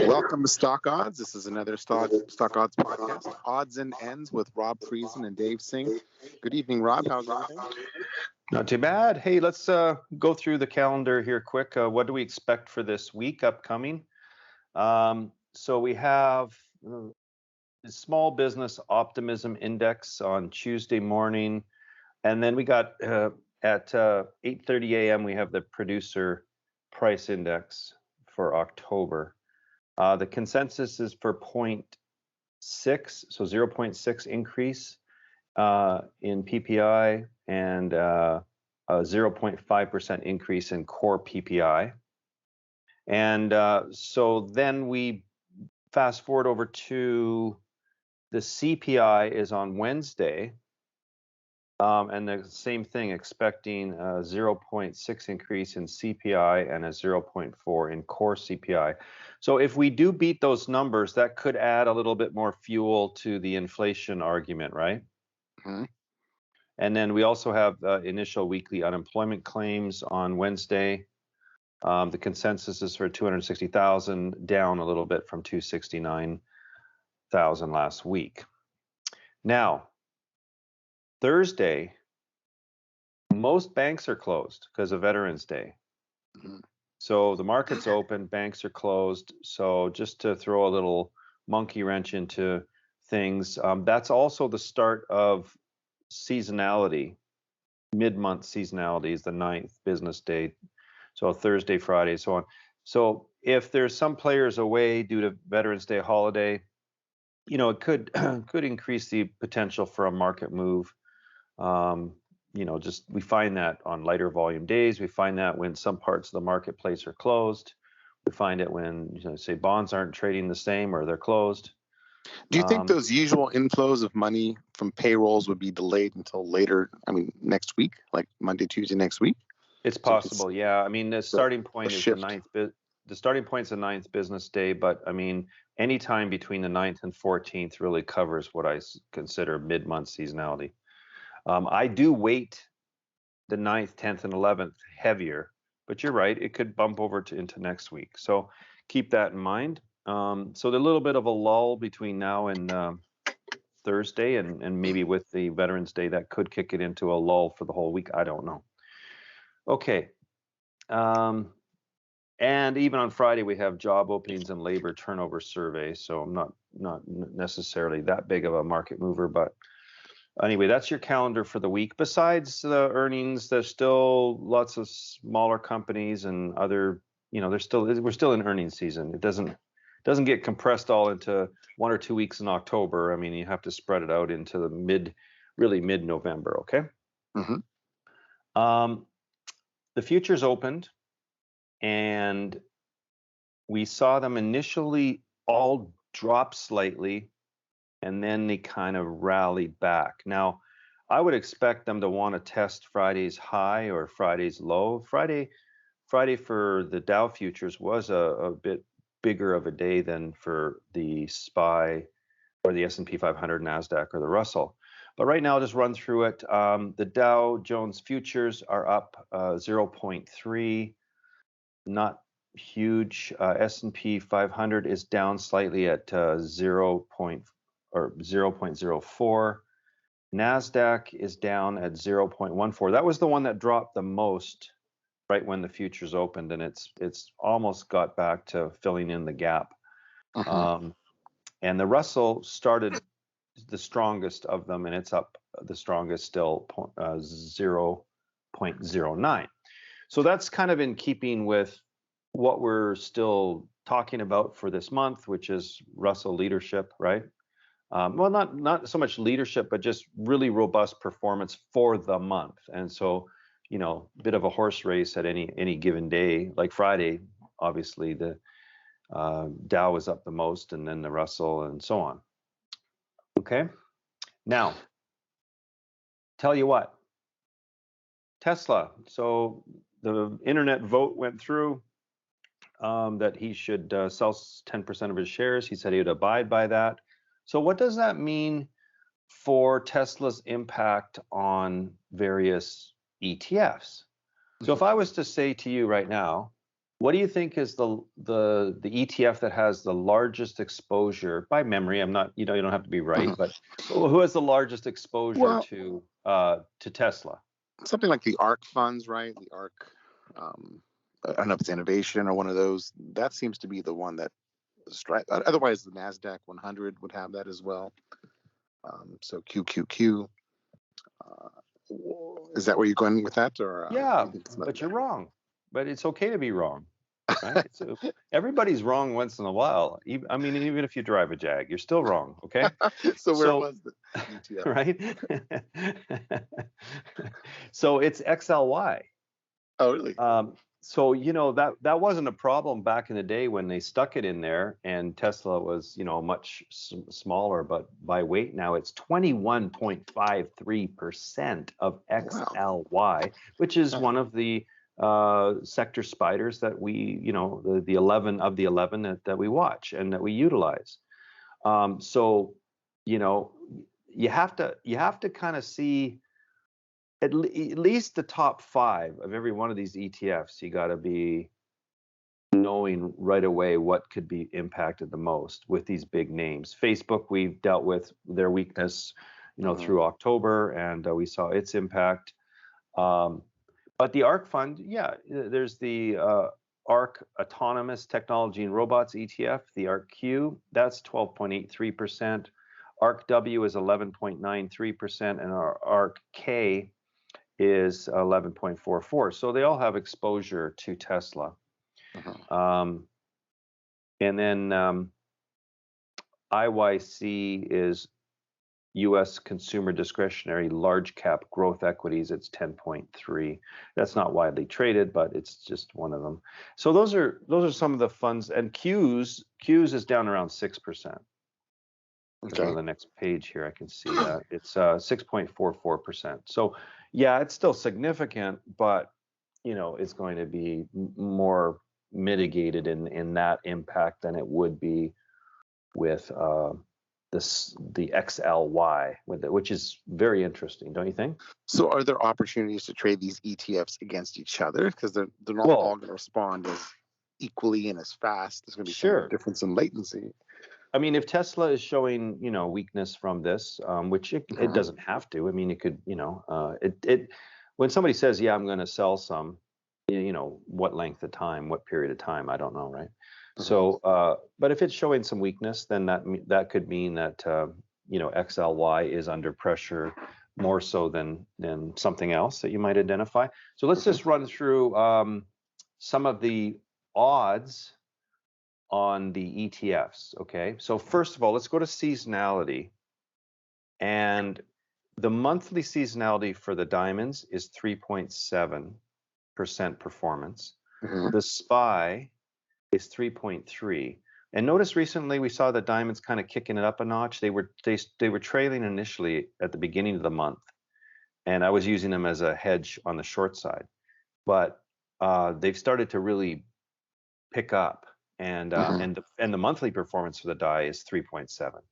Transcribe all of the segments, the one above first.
Welcome to Stock Odds. This is another Stock Odds podcast, Odds and Ends with Rob Friesen and Dave Singh. Good evening, Rob. How's everything? Not too bad. Hey, let's go through the calendar here quick. What do we expect for this week upcoming? So we have the Small Business Optimism Index on Tuesday morning, and then we got at 8:30 a.m. we have the Producer Price Index for October. The consensus is for 0.6, so 0.6 increase in PPI and a 0.5% increase in core PPI. And so then we fast forward over to the CPI is on Wednesday. And the same thing, expecting a 0.6 increase in CPI and a 0.4 in core CPI. So if we do beat those numbers, that could add a little bit more fuel to the inflation argument, right? Mm-hmm. And then we also have initial weekly unemployment claims on Wednesday. The consensus is for 260,000, down a little bit from 269,000 last week. Now, Thursday, most banks are closed because of Veterans Day. Mm-hmm. So the market's open, banks are closed. So just to throw a little monkey wrench into things, that's also the start of seasonality. Mid-month seasonality is the 9th business day. So Thursday, Friday, so on. So if there's some players away due to Veterans Day holiday, it could increase the potential for a market move. Just we find that on lighter volume days. We find that when some parts of the marketplace are closed. We find it when, say bonds aren't trading the same or they're closed. Do you think those usual inflows of money from payrolls would be delayed until later? I mean, next week, like Monday, Tuesday next week? It's possible, yeah. I mean, the starting point is the 9th. The starting point's the 9th business day, but I mean, any time between the 9th and 14th really covers what I consider mid-month seasonality. I do weight the 9th, 10th, and 11th heavier, but you're right, it could bump over into next week. So keep that in mind. So there's a little bit of a lull between now and Thursday, and maybe with the Veterans Day, that could kick it into a lull for the whole week. I don't know. Okay. And even on Friday, we have job openings and labor turnover survey. So I'm not necessarily that big of a market mover, but anyway, that's your calendar for the week. Besides the earnings, there's still lots of smaller companies and other, we're still in earnings season. It doesn't get compressed all into 1 or 2 weeks in October. I mean, you have to spread it out into the mid-November. Okay. Mm-hmm. The futures opened, and we saw them initially all drop slightly, and then they kind of rallied back. Now, I would expect them to want to test Friday's high or Friday's low. Friday for the Dow futures was a bit bigger of a day than for the SPY or the S&P 500, NASDAQ, or the Russell. But right now, I'll just run through it. The Dow Jones futures are up 0.3, not huge. S&P 500 is down slightly at 0.04. NASDAQ is down at 0.14. That was the one that dropped the most right when the futures opened, and it's almost got back to filling in the gap. Uh-huh. And the Russell started the strongest of them, and it's up the strongest still, 0.09. So that's kind of in keeping with what we're still talking about for this month, which is Russell leadership, right? Well, not so much leadership, but just really robust performance for the month. And so, bit of a horse race at any given day. Like Friday, obviously the Dow was up the most, and then the Russell, and so on. Okay. Now, tell you what, Tesla. So the internet vote went through that he should sell 10% of his shares. He said he would abide by that. So what does that mean for Tesla's impact on various ETFs? So if I was to say to you right now, What do you think is the ETF that has the largest exposure by memory? I'm not, you don't have to be right, but who has the largest exposure Well, to Tesla? something like the ARK funds, right? The ARK, I don't know if it's innovation or one of those. That seems to be the one that otherwise the NASDAQ 100 would have that as well. So QQQ. Is that where you're going with that, or Yeah, you think it's but you're better? wrong. But it's okay to be wrong, right? So everybody's wrong once in a while. I mean, even if you drive a Jag, you're still wrong. Okay. So where So, was the ETF? right? So it's XLY. Oh, really? So that wasn't a problem back in the day when they stuck it in there, and Tesla was much smaller, but by weight now it's 21.53% of Wow. XLY, which is one of the sector spiders that we the 11 of the 11 that we watch and that we utilize. So you have to kind of see at least the top 5 of every one of these ETFs. You got to be knowing right away what could be impacted the most with these big names. Facebook, we've dealt with their weakness, through October, and we saw its impact. But the ARK fund, yeah, there's the ARK Autonomous Technology and Robots ETF, the ARK-Q, that's 12.83%. ARK-W is 11.93%, and our ARK-K is 11.44. So they all have exposure to Tesla. And then IYC is U.S. consumer discretionary large cap growth equities. It's 10.3. That's not widely traded, but it's just one of them. So those are some of the funds. And Q's is down around 6%. Go to the next page here. I can see that it's 6.44%. So yeah, it's still significant, but it's going to be more mitigated in that impact than it would be with the XLY, which is very interesting, don't you think? So are there opportunities to trade these ETFs against each other? Because they're not all going to respond as equally and as fast. There's going to be some difference in latency. I mean, if Tesla is showing, weakness from this, which it doesn't have to. I mean, it could, when somebody says, yeah, I'm going to sell some, what length of time, what period of time, I don't know, right? So, but if it's showing some weakness, then that could mean that, XLY is under pressure more so than something else that you might identify. So let's just run through some of the odds on the ETFs. Okay. So first of all, let's go to seasonality. And the monthly seasonality for the diamonds is 3.7% performance. The SPY is 3.3. And notice recently we saw the diamonds kind of kicking it up a notch. They were trailing initially at the beginning of the month, and I was using them as a hedge on the short side. But they've started to really pick up, and the monthly performance for the die is 3.7.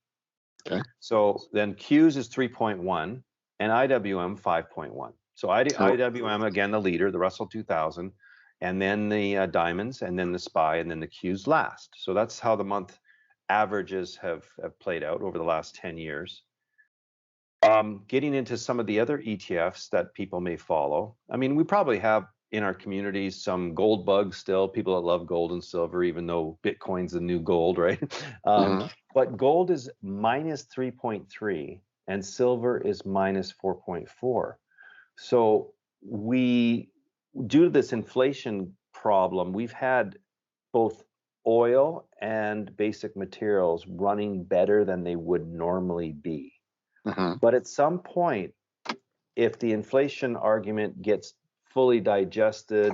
Okay. So then Q's is 3.1 and IWM 5.1. So IWM again the leader, the Russell 2000. And then the diamonds, and then the SPY, and then the Qs last. So that's how the month averages have played out over the last 10 years. Getting into some of the other ETFs that people may follow. I mean, we probably have in our communities some gold bugs still, people that love gold and silver, even though Bitcoin's the new gold, right? But gold is minus 3.3 and silver is minus 4.4. So due to this inflation problem, we've had both oil and basic materials running better than they would normally be. But at some point, if the inflation argument gets fully digested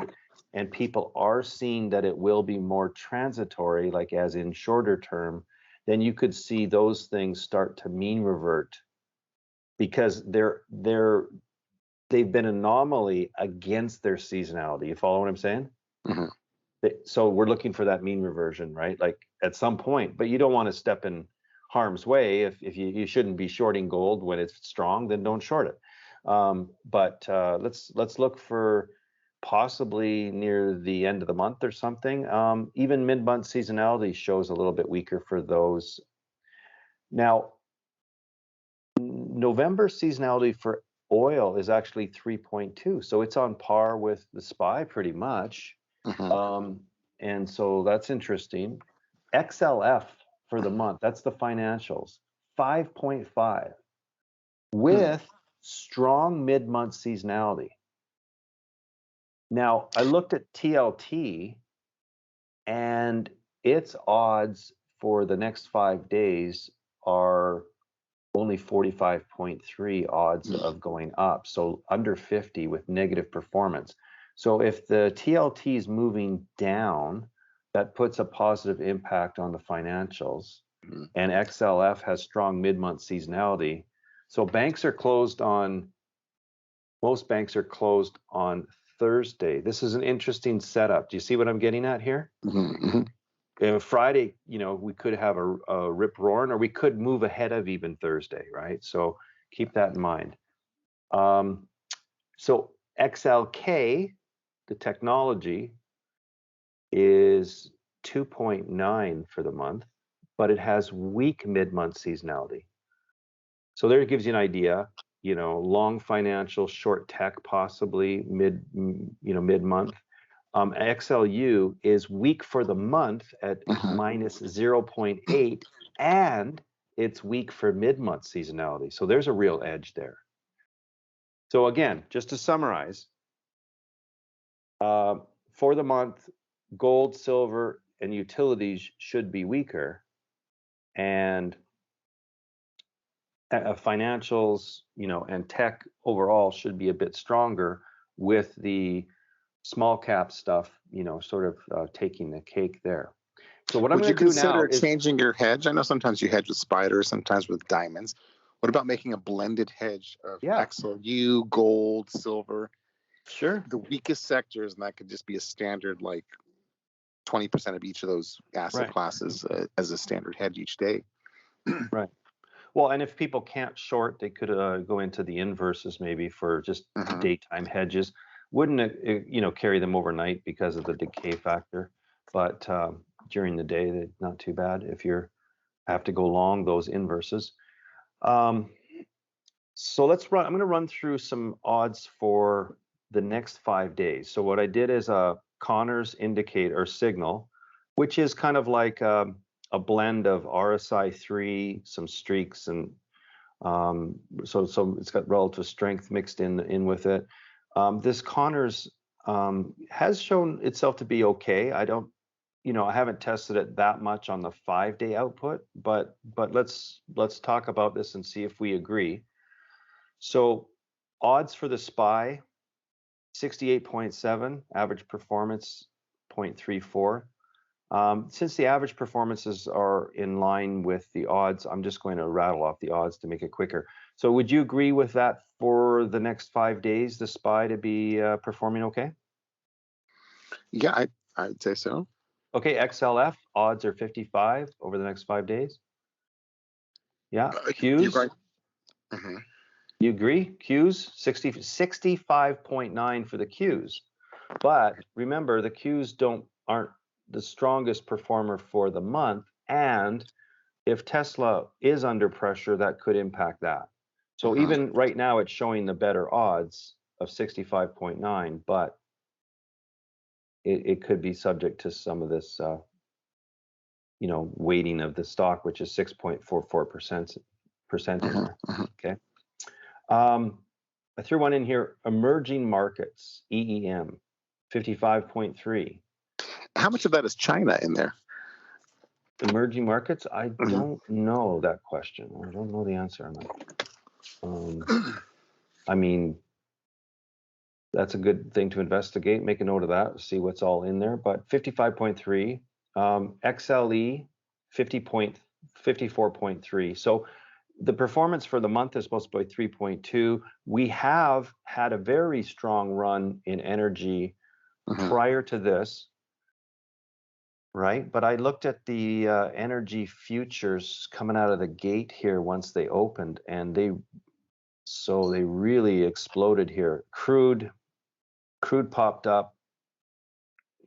and people are seeing that it will be more transitory, like as in shorter term, then you could see those things start to mean revert, because they've been anomaly against their seasonality. You follow what I'm saying? So we're looking for that mean reversion, right? Like at some point, but you don't want to step in harm's way. If you shouldn't be shorting gold when it's strong, then don't short it. But let's look for possibly near the end of the month or something. Even mid-month seasonality shows a little bit weaker for those. Now, November seasonality for oil is actually 3.2, so it's on par with the SPY pretty much. And so that's interesting. XLF for the month, that's the financials, 5.5 with strong mid-month seasonality. Now, I looked at TLT, and its odds for the next 5 days are only 45.3 odds of going up, so under 50 with negative performance. So if the TLT is moving down, that puts a positive impact on the financials. And XLF has strong mid-month seasonality. So banks are closed on, most banks are closed on Thursday. This is an interesting setup. Do you see what I'm getting at here? Friday, we could have a rip roaring, or we could move ahead of even Thursday, right? So keep that in mind. So XLK, the technology, is 2.9 for the month, but it has weak mid-month seasonality. So there it gives you an idea. Long financial, short tech, possibly mid-month. XLU is weak for the month at minus 0.8, and it's weak for mid-month seasonality. So there's a real edge there. So again, just to summarize, for the month, gold, silver, and utilities should be weaker, and financials, and tech overall should be a bit stronger, with the small cap stuff, sort of taking the cake there. So what I'm going to do now is... Would you consider changing your hedge? I know sometimes you hedge with spiders, sometimes with diamonds. What about making a blended hedge of XLU, gold, silver? Sure. The weakest sectors, and that could just be a standard, like 20% of each of those asset classes as a standard hedge each day. Right. Well, and if people can't short, they could go into the inverses maybe for just daytime hedges. Wouldn't it, carry them overnight because of the decay factor, but during the day, they're not too bad if you have to go long those inverses. So let's run. I'm going to run through some odds for the next 5 days. So what I did is a Connors indicator or signal, which is kind of like a blend of RSI 3, some streaks, and so it's got relative strength mixed in with it. This Connors has shown itself to be okay. I haven't tested it that much on the 5-day output, but let's talk about this and see if we agree. So odds for the SPY, 68.7, average performance 0.34. Since the average performances are in line with the odds, I'm just going to rattle off the odds to make it quicker. So would you agree with that for the next 5 days, the SPY to be performing okay? Yeah, I'd say so. Okay, XLF, odds are 55 over the next 5 days. Yeah, Qs? Right. You agree? Qs, 65.9 for the Qs. But remember, the Qs aren't the strongest performer for the month, and if Tesla is under pressure, that could impact that. So even right now, it's showing the better odds of 65.9, but it could be subject to some of this, weighting of the stock, which is 6.44% in there. Okay. I threw one in here, emerging markets, EEM, 55.3. How much of that is China in there? Emerging markets? I don't know that question. I don't know the answer on that. I mean, that's a good thing to investigate. Make a note of that. See what's all in there. But 55.3, XLE 54.3. So the performance for the month is supposed to be 3.2. We have had a very strong run in energy prior to this, right? But I looked at the energy futures coming out of the gate here once they opened, and they really exploded here. Crude Crude popped up,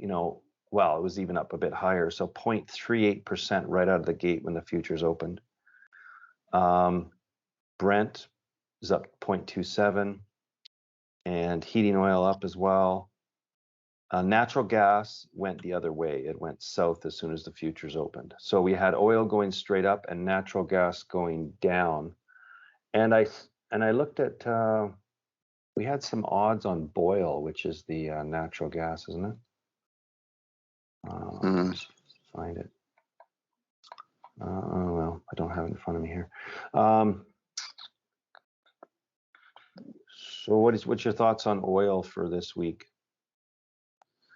well, it was even up a bit higher. So 0.38% right out of the gate when the futures opened. Brent is up 0.27, and heating oil up as well. Natural gas went the other way. It went south as soon as the futures opened. So we had oil going straight up and natural gas going down. And I looked at, we had some odds on Boyle, which is the natural gas, isn't it? Let's find it. Oh, well, I don't have it in front of me here. So what's your thoughts on oil for this week?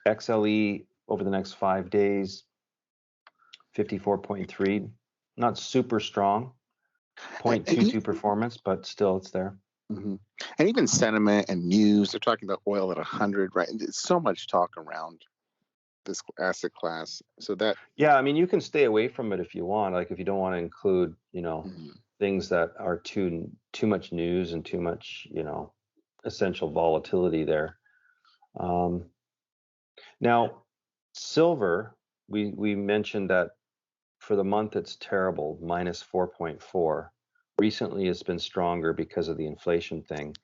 XLE over the next 5 days, 54.3, not super strong, 0.22 performance, but still it's there. Mm-hmm. And even sentiment and news, they're talking about oil at 100, right? There's so much talk around this asset class. So that, yeah, I mean, you can stay away from it if you want. Like if you don't want to include, things that are too much news and too much, essential volatility there. Now, silver, we mentioned that for the month it's terrible, minus 4.4. Recently it's been stronger because of the inflation thing,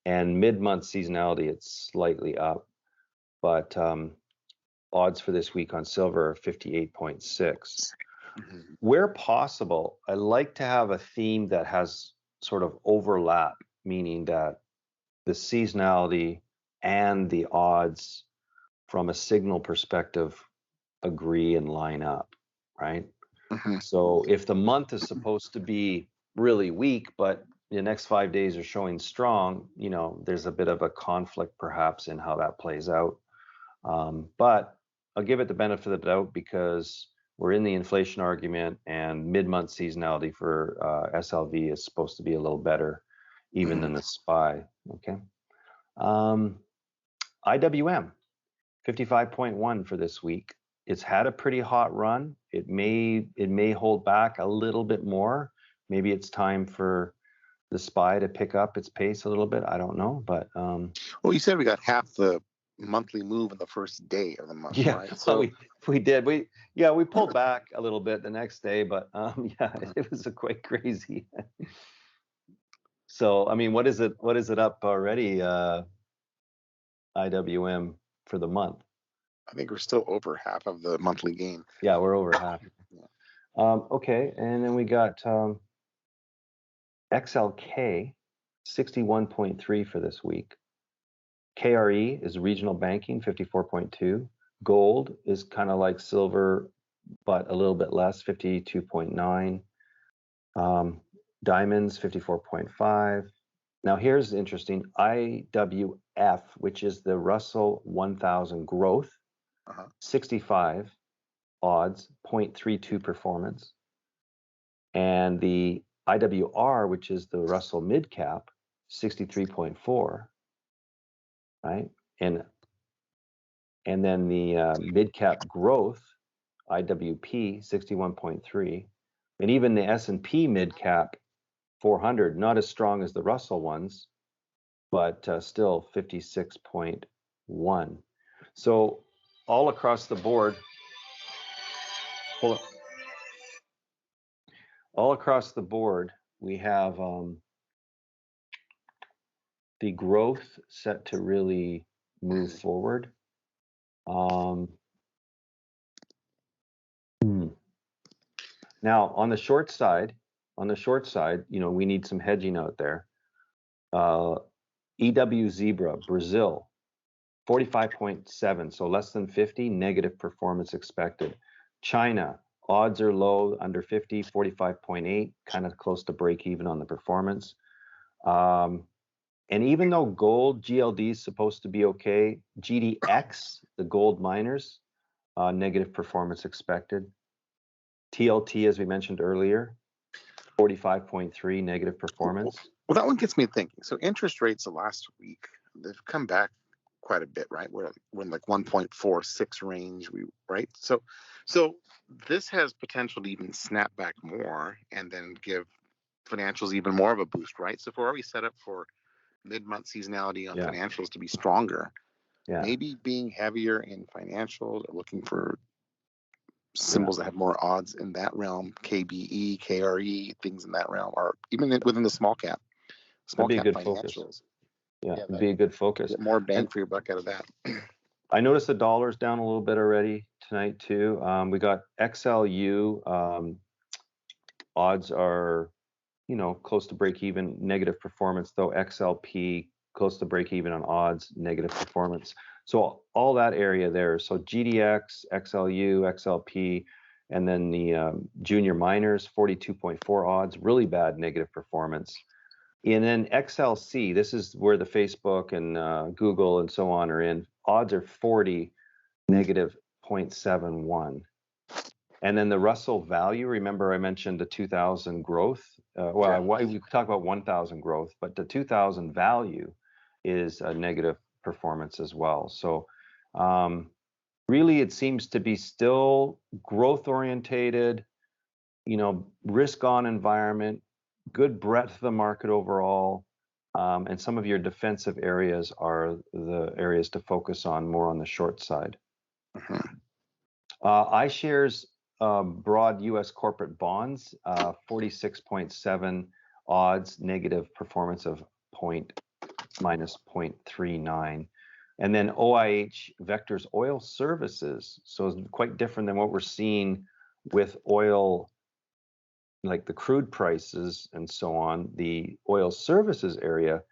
and mid-month seasonality it's slightly up, but odds for this week on silver are 58.6. Where possible, I like to have a theme that has sort of overlap, meaning that the seasonality and the odds from a signal perspective agree and line up, right? So if the month is supposed to be really weak, but the next 5 days are showing strong, there's a bit of a conflict perhaps in how that plays out. But I'll give it the benefit of the doubt because we're in the inflation argument, and mid-month seasonality for SLV is supposed to be a little better even than the SPY. Okay. IWM, 55.1 for this week. It's had a pretty hot run. It may hold back a little bit more. Maybe it's time for the SPY to pick up its pace a little bit. I don't know, but well, you said we got half the monthly move in the first day of the month, yeah, right? So we did. We pulled back a little bit the next day, but it was quite crazy. So I mean, what is it up already? IWM for the month. I think we're still over half of the monthly gain. Yeah, we're over half. Okay, and then we got XLK, 61.3 for this week. KRE is regional banking, 54.2. Gold is kind of like silver, but a little bit less, 52.9. Diamonds, 54.5. Now here's interesting, IWF, which is the Russell 1000 growth, 65 odds, 0.32 performance. And the IWR, which is the Russell mid cap, 63.4, right? And then the mid cap growth, IWP, 61.3, and even the S&P mid cap 400, not as strong as the Russell ones, but still 56.1. So all across the board, we have the growth set to really move forward. Now on the short side, we need some hedging out there. EW Zebra, Brazil, 45.7, so less than 50, negative performance expected. China, odds are low, under 50, 45.8, kind of close to break even on the performance. And even though gold, GLD is supposed to be okay, GDX, the gold miners, negative performance expected. TLT, as we mentioned earlier, 45.3, negative performance. Well, that one gets me thinking. So interest rates the last week, they've come back quite a bit, right? We're in like 1.46 range, right? So this has potential to even snap back more and then give financials even more of a boost, right? So if we're already set up for mid-month seasonality on financials to be stronger, Yeah. maybe being heavier in financials or looking for Yeah. symbols that have more odds in that realm, KBE, KRE, things in that realm, or even within the small That'd be a cap good focus. financials. Yeah, Yeah, it'd that be a good focus. get more bang And for your buck out of that. I noticed the dollar's down a little bit already tonight too. We got XLU odds are, close to break even, negative performance, though XLP close to break even on odds, negative performance. So all that area there. So GDX, XLU, XLP, and then the junior miners, 42.4 odds, really bad negative performance. And then XLC, this is where the Facebook and Google and so on are in. Odds are 40, negative 0.71. And then the Russell value, remember I mentioned the 2000 growth. We could talk about 1000 growth, but the 2000 value is a negative performance as well. So really it seems to be still growth orientated, risk on environment, good breadth of the market overall. And some of your defensive areas are the areas to focus on more on the short side. Mhm. iShares broad U.S. corporate bonds, 46.7 odds, negative performance of minus 0.39. And then OIH Vectors Oil Services. So it's quite different than what we're seeing with oil, like the crude prices and so on. The oil services area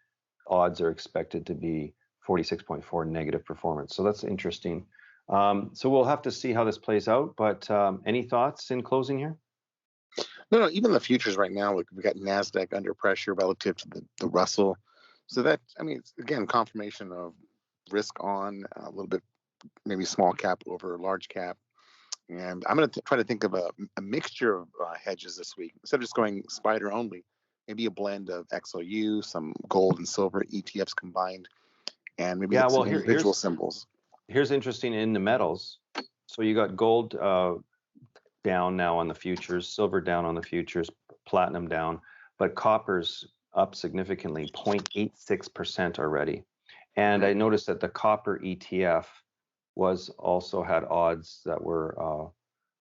odds are expected to be 46.4 negative performance. So that's interesting. So we'll have to see how this plays out. But any thoughts in closing here? No, even the futures right now, we got NASDAQ under pressure relative to the Russell. So that, I mean, it's, again, confirmation of risk on a little bit, maybe small cap over large cap. And I'm going to try to think of a mixture of hedges this week. Instead of just going spider only, maybe a blend of XOU, some gold and silver ETFs combined, and maybe hit some individual symbols. Here's interesting in the metals. So you got gold down now on the futures, silver down on the futures, platinum down, but copper's up significantly, 0.86% already. And I noticed that the copper ETF also had odds that were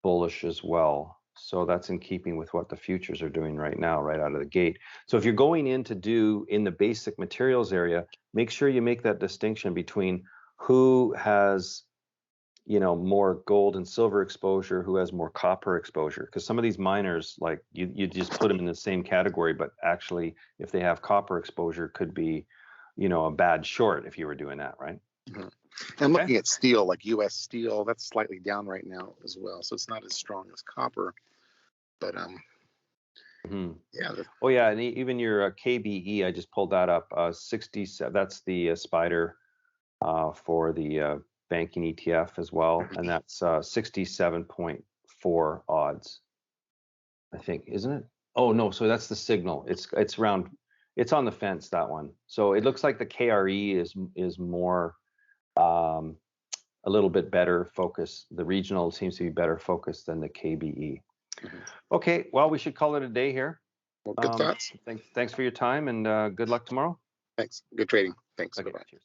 bullish as well. So that's in keeping with what the futures are doing right now, right out of the gate. So if you're going in to do in the basic materials area, make sure you make that distinction between who has more gold and silver exposure, who has more copper exposure, because some of these miners, like you just put them in the same category, but actually if they have copper exposure, could be a bad short if you were doing that, right? Mm-hmm. And looking at steel, like US steel, that's slightly down right now as well, so it's not as strong as copper, but yeah. Oh yeah, and even your KBE, I just pulled that up, 67. That's the spider for the banking ETF as well, and that's 67.4 odds, I think, isn't it? Oh no, so that's the signal. It's around. It's on the fence, that one. So it looks like the KRE is more a little bit better focused. The regional seems to be better focused than the KBE. Okay, well, we should call it a day here. Well, good thoughts. Thanks for your time, and good luck tomorrow. Thanks. Good trading. Thanks. Okay, Bye-bye. cheers.